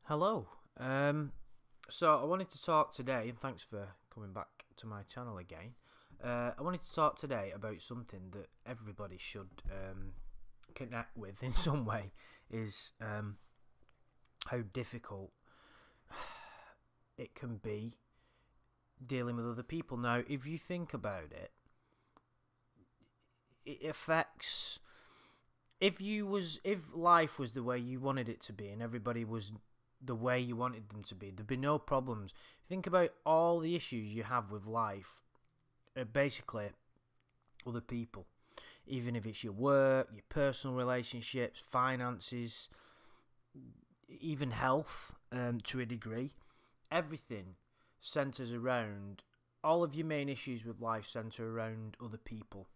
Hello. So I wanted to talk today, and thanks for coming back to my channel again. I wanted to talk today about something that everybody should connect with in some way, is how difficult it can be dealing with other people. Now, if you think about it, it affects. If life was the way you wanted it to be, and everybody was the way you wanted them to be, there'd be no problems. Think about all the issues you have with life, basically other people, even if it's your work, your personal relationships, finances, even health, to a degree. Everything centers around, all of your main issues with life center around other people.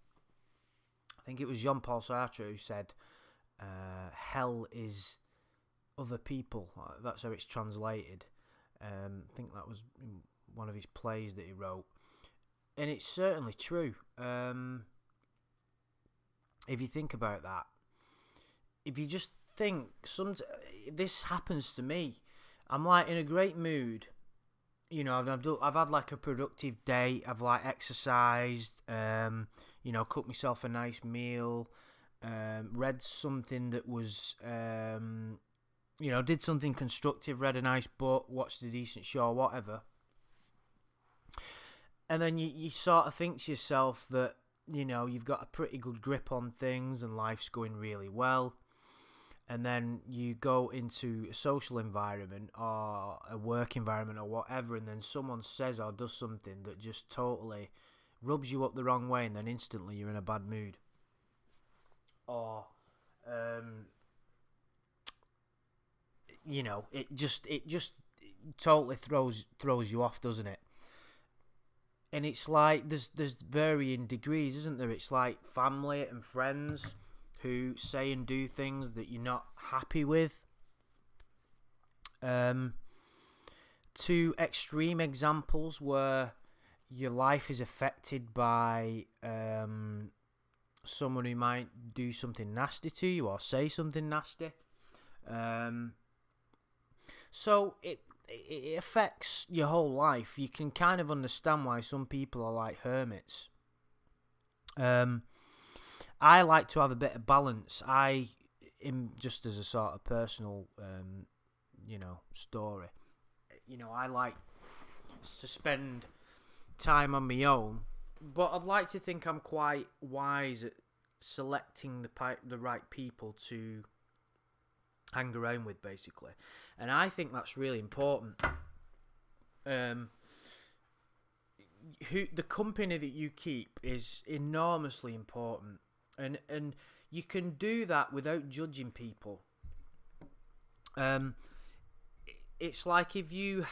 I think it was Jean-Paul Sartre who said, hell is other people. That's how it's translated. I think that was in one of his plays that he wrote. And it's certainly true. If you think about that, if you just think, this happens to me. I'm like in a great mood. You know, I've had like a productive day. I've like exercised. Cooked myself a nice meal. Read something that was did something constructive, read a nice book, watched a decent show, whatever. And then you sort of think to yourself that, you've got a pretty good grip on things and life's going really well. And then you go into a social environment or a work environment or whatever, and then someone says or does something that just totally rubs you up the wrong way, and then instantly you're in a bad mood. Or it just totally throws you off, doesn't it? And it's like there's varying degrees, isn't there? It's like family and friends who say and do things that you're not happy with. Two extreme examples where your life is affected by someone who might do something nasty to you or say something nasty. So it affects your whole life. You can kind of understand why some people are like hermits. I like to have a bit of balance. Just as a sort of personal, story. I like to spend time on my own, but I'd like to think I'm quite wise at selecting the right people to hang around with, basically. And I think that's really important. The company that you keep is enormously important, and you can do that without judging people. It's like if you're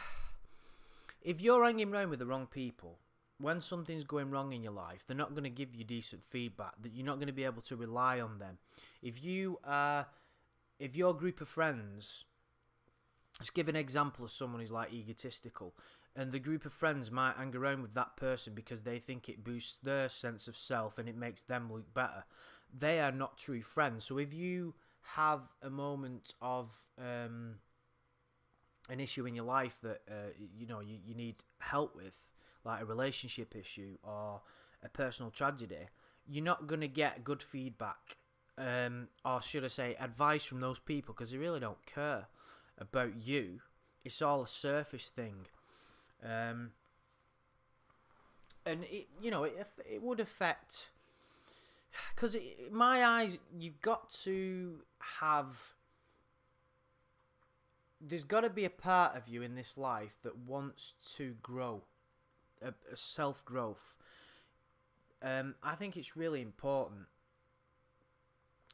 hanging around with the wrong people, when something's going wrong in your life, they're not going to give you decent feedback. That you're not going to be able to rely on them. If your group of friends, let's give an example of someone who's like egotistical, and the group of friends might hang around with that person because they think it boosts their sense of self and it makes them look better. They are not true friends. So if you have a moment of an issue in your life that you need help with, like a relationship issue or a personal tragedy, you're not going to get good feedback, or should I say advice, from those people, because they really don't care about you. It's all a surface thing. And it would affect, because in my eyes, you've got to have, there's got to be a part of you in this life that wants to grow, a self-growth. I think it's really important.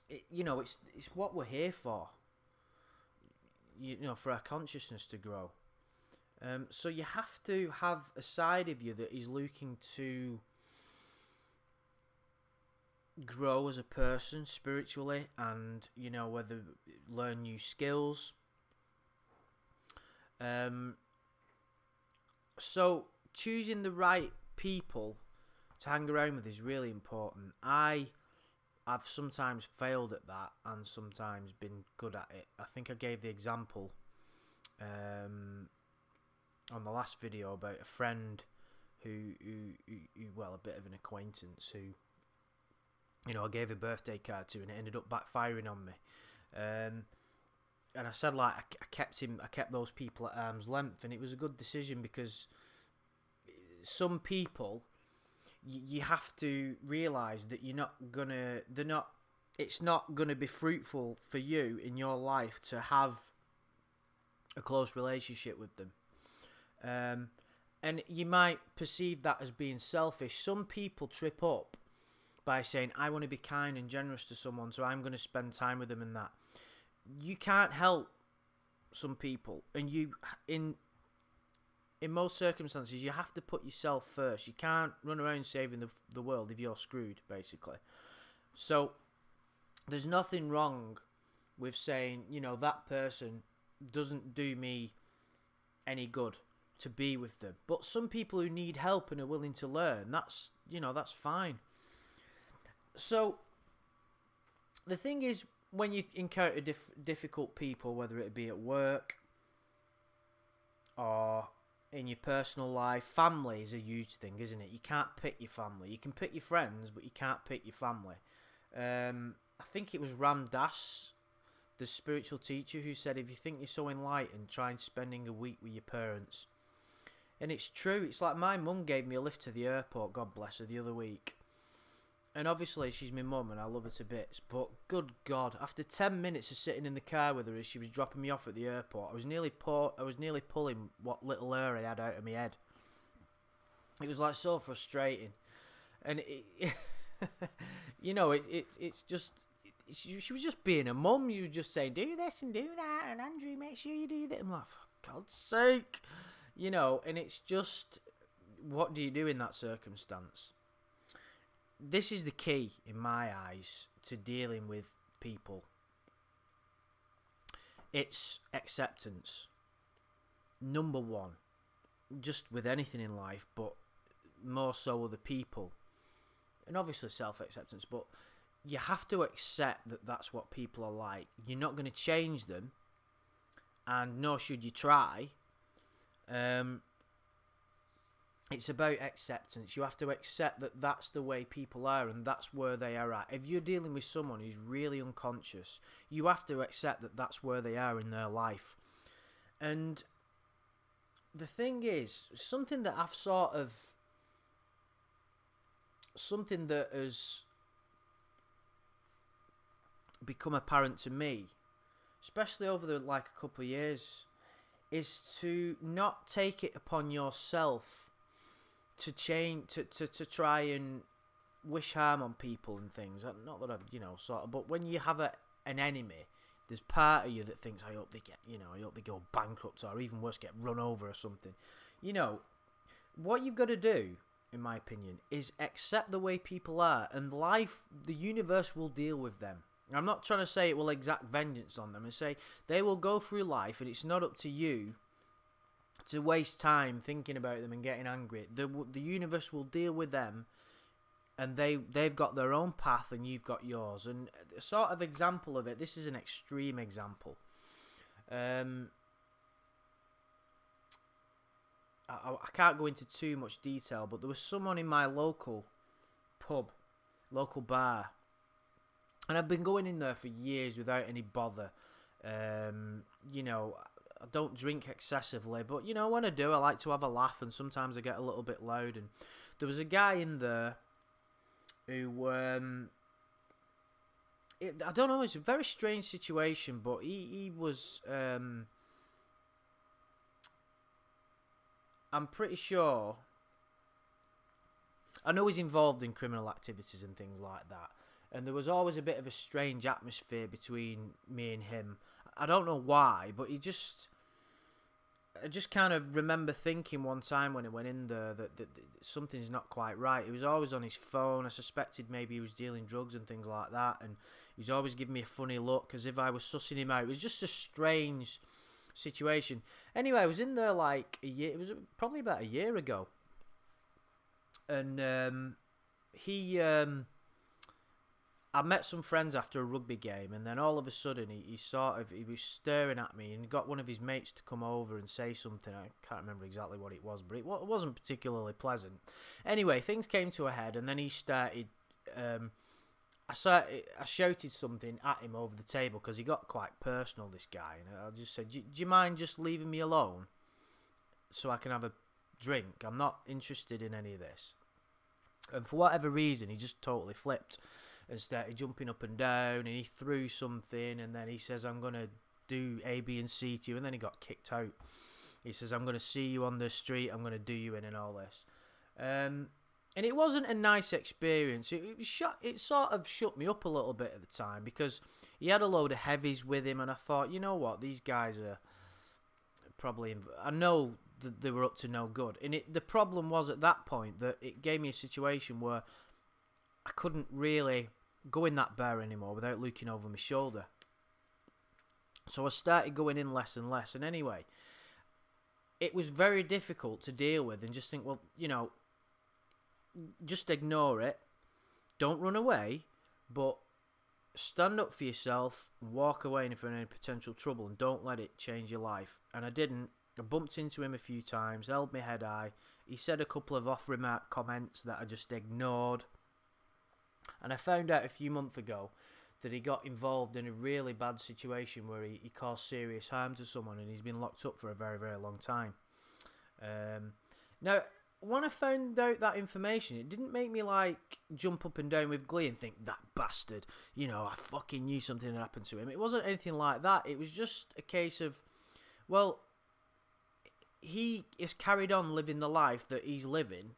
It's what we're here for. For our consciousness to grow. So you have to have a side of you that is looking to grow as a person spiritually, and whether learn new skills. So choosing the right people to hang around with is really important. I've sometimes failed at that and sometimes been good at it. I think I gave the example on the last video about a friend who well, a bit of an acquaintance who, you know, I gave a birthday card to, and it ended up backfiring on me. And I said, like, I kept those people at arm's length, and it was a good decision, because some people, you have to realise that it's not gonna be fruitful for you in your life to have a close relationship with them. And you might perceive that as being selfish. Some people trip up by saying, I want to be kind and generous to someone, so I'm going to spend time with them, and that. You can't help some people, and in most circumstances, you have to put yourself first. You can't run around saving the world if you're screwed, basically. So there's nothing wrong with saying, you know, that person doesn't do me any good to be with them. But some people who need help and are willing to learn, that's fine. So the thing is, when you encounter difficult people, whether it be at work or in your personal life, family is a huge thing, isn't it? You can't pick your family. You can pick your friends, but you can't pick your family. I think it was Ram Dass, the spiritual teacher, who said, if you think you're so enlightened, try spending a week with your parents. And it's true. It's like my mum gave me a lift to the airport, God bless her, the other week. And obviously she's my mum and I love her to bits. But good God, after 10 minutes of sitting in the car with her as she was dropping me off at the airport, I was nearly pulling what little hair I had out of my head. It was like so frustrating. And you know, it's just, she was just being a mum. You were just saying, do this and do that, and Andrew, make sure you do that. I'm like, for God's sake. You know, and it's just, what do you do in that circumstance? This is the key, in my eyes, to dealing with people. It's acceptance. Number one. Just with anything in life, but more so with the people. And obviously self-acceptance, but you have to accept that that's what people are like. You're not going to change them, and nor should you try. It's about acceptance. You have to accept that that's the way people are, and that's where they are at. If you're dealing with someone who's really unconscious, you have to accept that that's where they are in their life. And the thing is, something that has become apparent to me, especially over the a couple of years, is to not take it upon yourself to change, to try and wish harm on people and things. Not that but when you have an enemy, there's part of you that thinks, I hope they go bankrupt, or even worse, get run over or something. You know, what you've got to do, in my opinion, is accept the way people are, and the universe will deal with them. I'm not trying to say it will exact vengeance on them, and say they will go through life, and it's not up to you to waste time thinking about them and getting angry. The universe will deal with them, and they've got their own path, and you've got yours. And a sort of example of it, this is an extreme example. I can't go into too much detail, but there was someone in my local bar, and I've been going in there for years without any bother. I don't drink excessively, but when I do, I like to have a laugh, and sometimes I get a little bit loud. And there was a guy in there who, I don't know, it's a very strange situation, but he was, I'm pretty sure, I know he's involved in criminal activities and things like that. And there was always a bit of a strange atmosphere between me and him. I don't know why, but I just kind of remember thinking one time when I went in there that something's not quite right. He was always on his phone. I suspected maybe he was dealing drugs and things like that. And he was always giving me a funny look as if I was sussing him out. It was just a strange situation. Anyway, I was in there like a year. It was probably about a year ago. And I met some friends after a rugby game, and then all of a sudden he was staring at me and got one of his mates to come over and say something. I can't remember exactly what it was, but it wasn't particularly pleasant. Anyway, things came to a head, and then he started. I shouted something at him over the table because he got quite personal, this guy, and I just said, "Do you mind just leaving me alone so I can have a drink? I'm not interested in any of this." And for whatever reason, he just totally flipped and started jumping up and down, and he threw something, and then he says, "I'm going to do A, B, and C to you," and then he got kicked out. He says, "I'm going to see you on the street, I'm going to do you in," and all this. And it wasn't a nice experience. It sort of shut me up a little bit at the time, because he had a load of heavies with him, and I thought, you know what, these guys are probably... I know that they were up to no good. And the problem was at that point that it gave me a situation where I couldn't really go in that bar anymore without looking over my shoulder. So I started going in less and less. And anyway, it was very difficult to deal with and just think, well, you know, just ignore it. Don't run away, but stand up for yourself and walk away if you're in any potential trouble, and don't let it change your life. And I didn't. I bumped into him a few times, held my head high. He said a couple of off-remark comments that I just ignored. And I found out a few months ago that he got involved in a really bad situation where he caused serious harm to someone, and he's been locked up for a very, very long time. Now, when I found out that information, it didn't make me like jump up and down with glee and think, that bastard, you know, I fucking knew something had happened to him. It wasn't anything like that. It was just a case of, well, he is carried on living the life that he's living,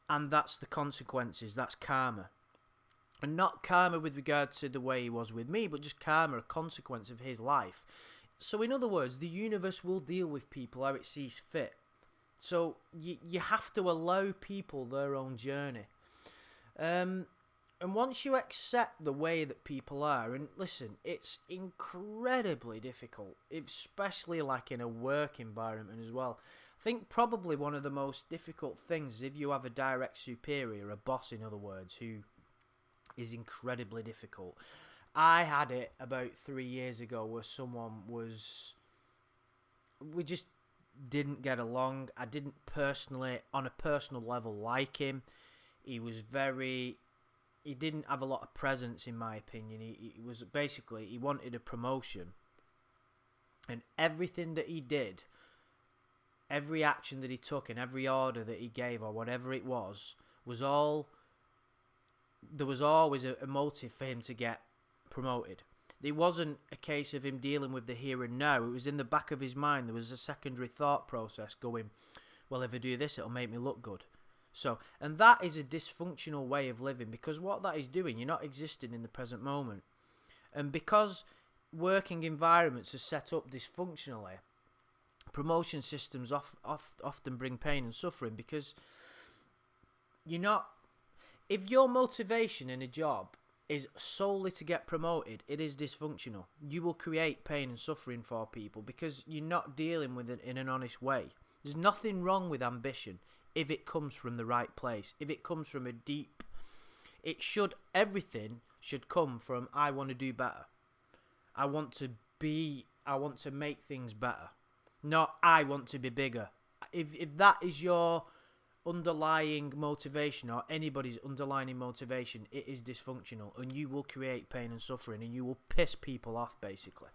and that's the consequences. That's karma. And not karma with regard to the way he was with me, but just karma, a consequence of his life. So in other words, the universe will deal with people how it sees fit. So you have to allow people their own journey. And once you accept the way that people are, and listen, it's incredibly difficult, especially like in a work environment as well. I think probably one of the most difficult things is if you have a direct superior, a boss in other words, who is incredibly difficult. I had it about 3 years ago where someone was... We just didn't get along. I didn't personally, on a personal level, like him. He was very... He didn't have a lot of presence, in my opinion. He was basically... He wanted a promotion. And everything that he did, every action that he took and every order that he gave or whatever it was all... There was always a motive for him to get promoted. It wasn't a case of him dealing with the here and now. It was in the back of his mind. There was a secondary thought process going, well, if I do this, it'll make me look good. So, and that is a dysfunctional way of living, because what that is doing, you're not existing in the present moment. And because working environments are set up dysfunctionally, promotion systems often bring pain and suffering, because you're not... If your motivation in a job is solely to get promoted, it is dysfunctional. You will create pain and suffering for people because you're not dealing with it in an honest way. There's nothing wrong with ambition if it comes from the right place. If it comes from a deep... Everything should come from, I want to do better. I want to make things better. Not, I want to be bigger. If that is your underlying motivation, or anybody's underlying motivation, it is dysfunctional, and you will create pain and suffering, and you will piss people off, basically.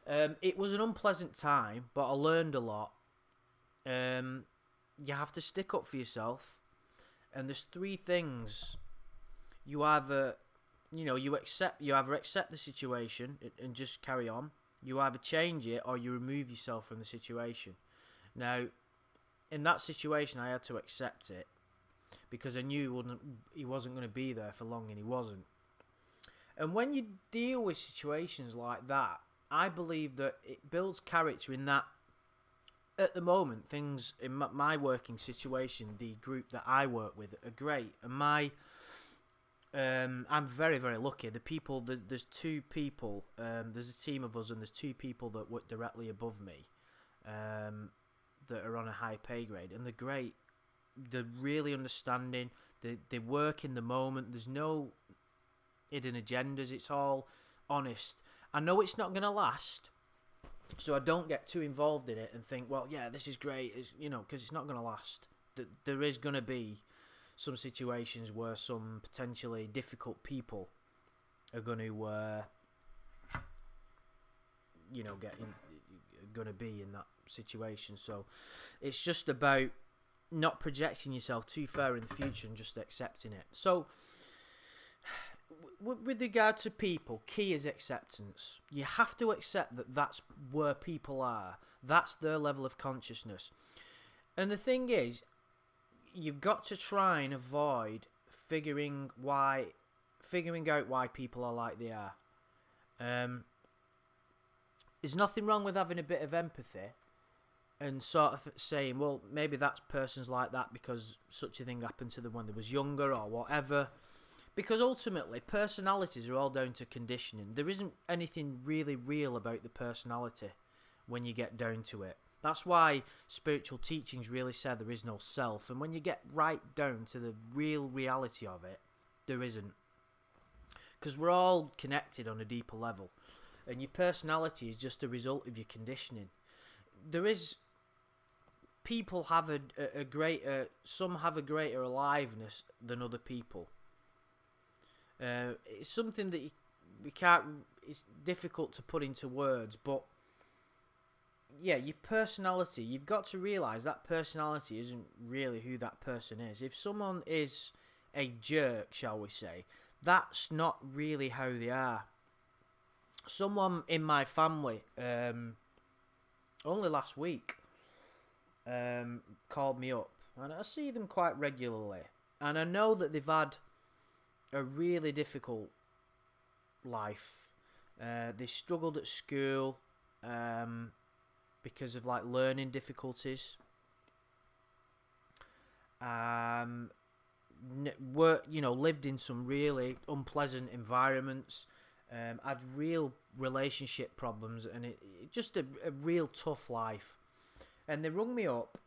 It was an unpleasant time, but I learned a lot. You have to stick up for yourself, and there's 3 things. You either accept the situation and just carry on. You either change it or you remove yourself from the situation. Now, in that situation, I had to accept it because I knew he wasn't going to be there for long, and he wasn't. And when you deal with situations like that, I believe that it builds character in that, at the moment, things in my working situation, the group that I work with are great. And I'm very, very lucky. There's 2 people, there's a team of us, and there's 2 people that work directly above me. That are on a high pay grade, and they're great. They're really understanding. They work in the moment. There's no hidden agendas. It's all honest. I know it's not going to last, so I don't get too involved in it and think, well, yeah, this is great, because it's not going to last. There is going to be some situations where some potentially difficult people are going to, going to be in that situation. So it's just about not projecting yourself too far in the future and just accepting it. So with regard to people, key is acceptance. You have to accept that that's where people are. That's their level of consciousness. And the thing is, you've got to try and avoid figuring out why people are like they are. There's nothing wrong with having a bit of empathy and sort of saying, well, maybe that person's like that because such a thing happened to them when they was younger or whatever. Because ultimately, personalities are all down to conditioning. There isn't anything really real about the personality when you get down to it. That's why spiritual teachings really say there is no self. And when you get right down to the real reality of it, there isn't. Because we're all connected on a deeper level. And your personality is just a result of your conditioning. People have a greater, some have a greater aliveness than other people. It's something that we can't, it's difficult to put into words, but yeah, your personality, you've got to realise that personality isn't really who that person is. If someone is a jerk, shall we say, that's not really how they are. Someone in my family, only last week, called me up, and I see them quite regularly, and I know that they've had a really difficult life. They struggled at school because of like learning difficulties. Lived in some really unpleasant environments. Had real relationship problems, and it just a real tough life. And they rung me up,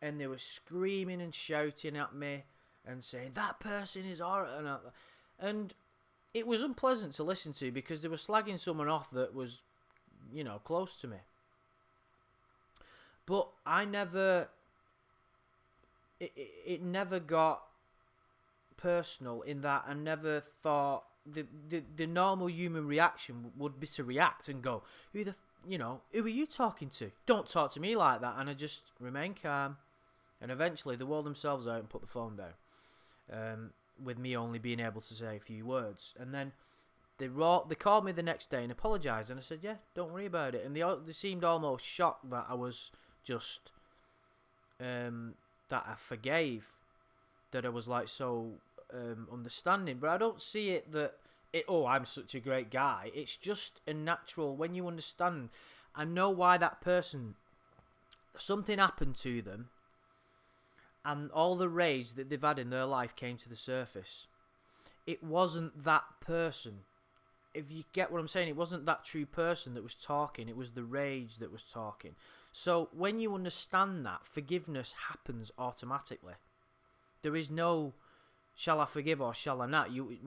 and they were screaming and shouting at me and saying that person is horrible, and it was unpleasant to listen to because they were slagging someone off that was, close to me. But I never. It never got personal in that I never thought. The normal human reaction would be to react and go, who are you talking to? Don't talk to me like that. And I just remain calm, and eventually they wore themselves out and put the phone down, with me only being able to say a few words. And then they called me the next day and apologised, and I said, yeah, don't worry about it. And they seemed almost shocked that I was just that I forgave, that I was like so understanding. But I don't see it that I'm such a great guy. It's just a natural, when you understand, I know why that person, something happened to them, and all the rage that they've had in their life came to the surface. It wasn't that person. If you get what I'm saying, it wasn't that true person that was talking. It was the rage that was talking. So when you understand that, forgiveness happens automatically. There is no shall I forgive or shall I not? You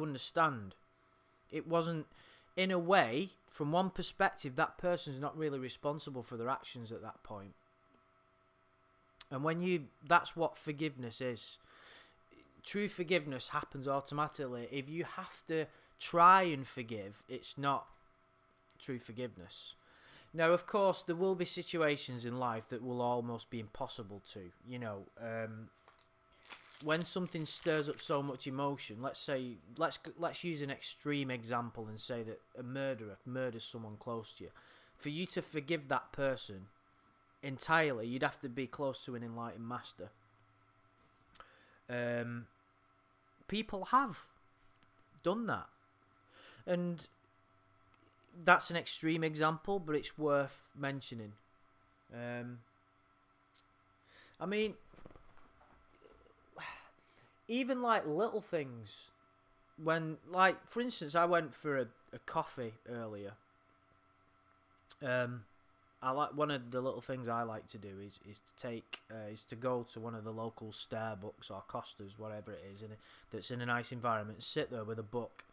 understand. It wasn't, in a way, from one perspective, that person's not really responsible for their actions at that point. And that's what forgiveness is. True forgiveness happens automatically. If you have to try and forgive, it's not true forgiveness. Now, of course, there will be situations in life that will almost be impossible to, when something stirs up so much emotion. Let's use an extreme example and say that a murderer murders someone close to you. For you to forgive that person entirely, you'd have to be close to an enlightened master. People have done that, and that's an extreme example, but it's worth mentioning. I mean, even like little things, when, like, for instance, I went for a coffee earlier, and I like one of the little things I like to do is to go to one of the local Starbucks or Costas, whatever it is, and that's in a nice environment, sit there with a book,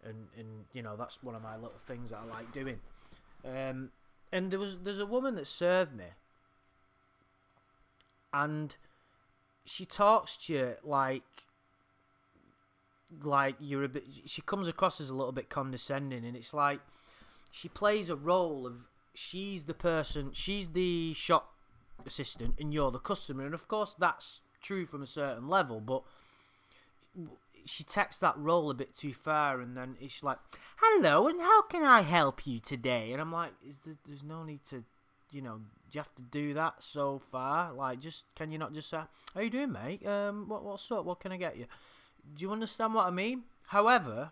and that's one of my little things that I like doing. And there's a woman that served me, and she talks to you like you're a bit. She comes across as a little bit condescending, and it's like she plays a role of she's the person, she's the shop assistant, and you're the customer, and of course that's true from a certain level, but she takes that role a bit too far, and then it's like, hello, and how can I help you today? And I'm like, there's no need to, do you have to do that so far? Like, can you not just say, how you doing, mate? What's up? What can I get you? Do you understand what I mean? However,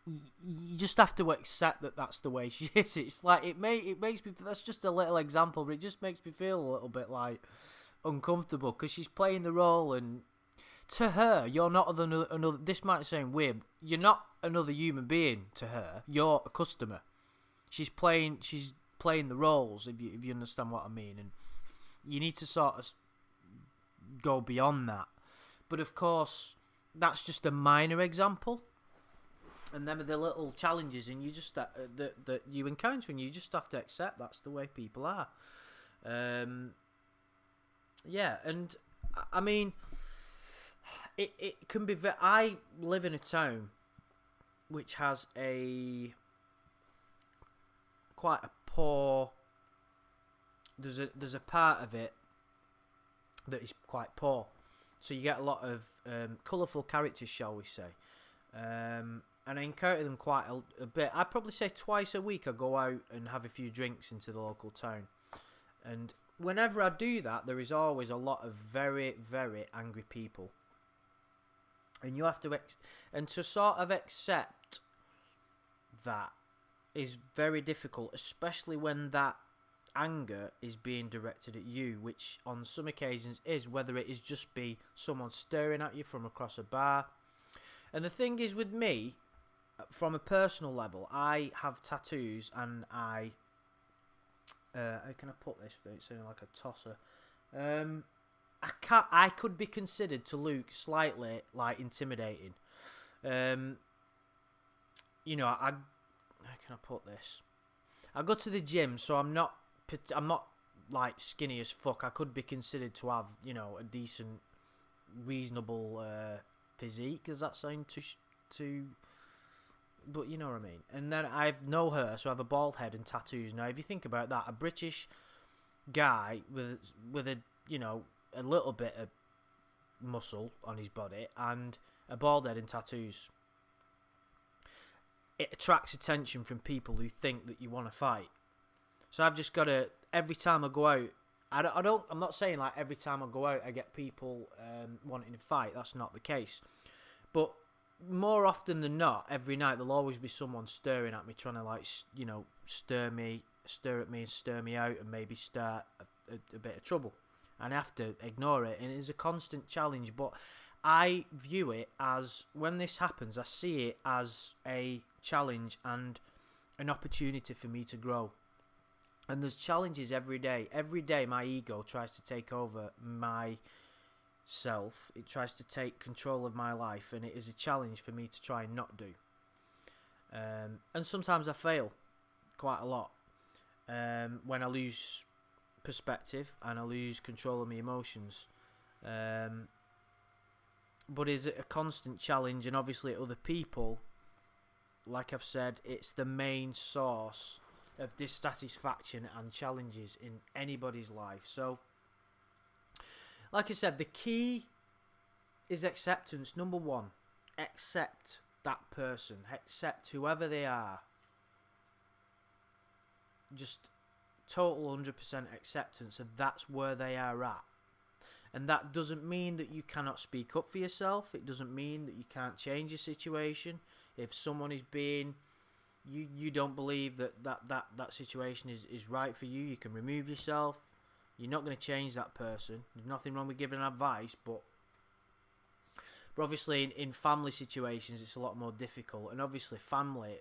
you just have to accept that that's the way she is. It's like, it makes me, that's just a little example, but it just makes me feel a little bit like uncomfortable, because she's playing the role, and to her, you're not another. This might sound weird. You're not another human being to her. You're a customer. She's playing the roles. If you understand what I mean, and you need to sort of go beyond that. But of course, that's just a minor example. And them are the little challenges, and you just that you encounter, and you just have to accept that's the way people are. Yeah, and I mean, it can be. I live in a town which has quite a poor. There's a part of it that is quite poor, so you get a lot of colourful characters, shall we say. And I encounter them quite a bit. I'd probably say twice a week I go out and have a few drinks into the local town. And whenever I do that, there is always a lot of very, very angry people. And you have to... and to sort of accept that is very difficult, especially when that anger is being directed at you, which on some occasions is, whether it is just be someone staring at you from across a bar. And the thing is with me, from a personal level, I have tattoos, and how can I put this without sounding like a tosser? I could be considered to look slightly like intimidating. How can I put this? I go to the gym, so I'm not like skinny as fuck. I could be considered to have a decent, reasonable physique. Does that sound too? But you know what I mean. And then I've no hair, so I have a bald head and tattoos. Now, if you think about that, a British guy with a a little bit of muscle on his body and a bald head and tattoos, it attracts attention from people who think that you want to fight. So I've just got to, every time I go out, I'm not saying like every time I go out I get people wanting to fight. That's not the case. But more often than not, every night there'll always be someone staring at me, trying to like stare at me and stir me out, and maybe start a bit of trouble. And I have to ignore it, and it is a constant challenge. But I view it as, when this happens, I see it as a challenge and an opportunity for me to grow. And there's challenges every day. Every day my ego tries to take over myself. It tries to take control of my life, and it is a challenge for me to try and not do. And sometimes I fail quite a lot. When I lose perspective and I lose control of my emotions. But is it a constant challenge? And obviously other people, like I've said, it's the main source of dissatisfaction and challenges in anybody's life. So, like I said, the key is acceptance. Number one, accept that person. Accept whoever they are. Just total 100% acceptance of that's where they are at. And that doesn't mean that you cannot speak up for yourself. It doesn't mean that you can't change your situation. If someone is being... You don't believe that situation is right for you, you can remove yourself. You're not going to change that person. There's nothing wrong with giving advice, but obviously in family situations it's a lot more difficult. And obviously family,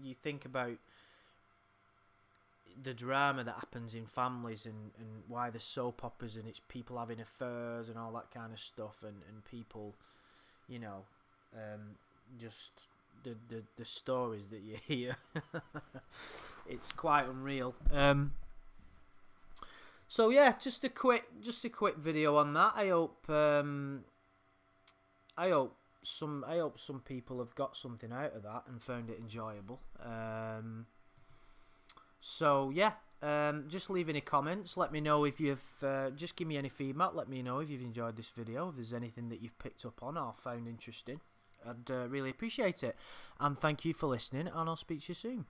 you think about the drama that happens in families, and why the soap operas, and it's people having affairs and all that kind of stuff, and people, you know, just the stories that you hear. It's quite unreal. So yeah, just a quick video on that. I hope some people have got something out of that and found it enjoyable. So yeah, just leave any comments. Let me know if you've just give me any feedback. Let me know if you've enjoyed this video. If there's anything that you've picked up on or found interesting, I'd really appreciate it. And thank you for listening, and I'll speak to you soon.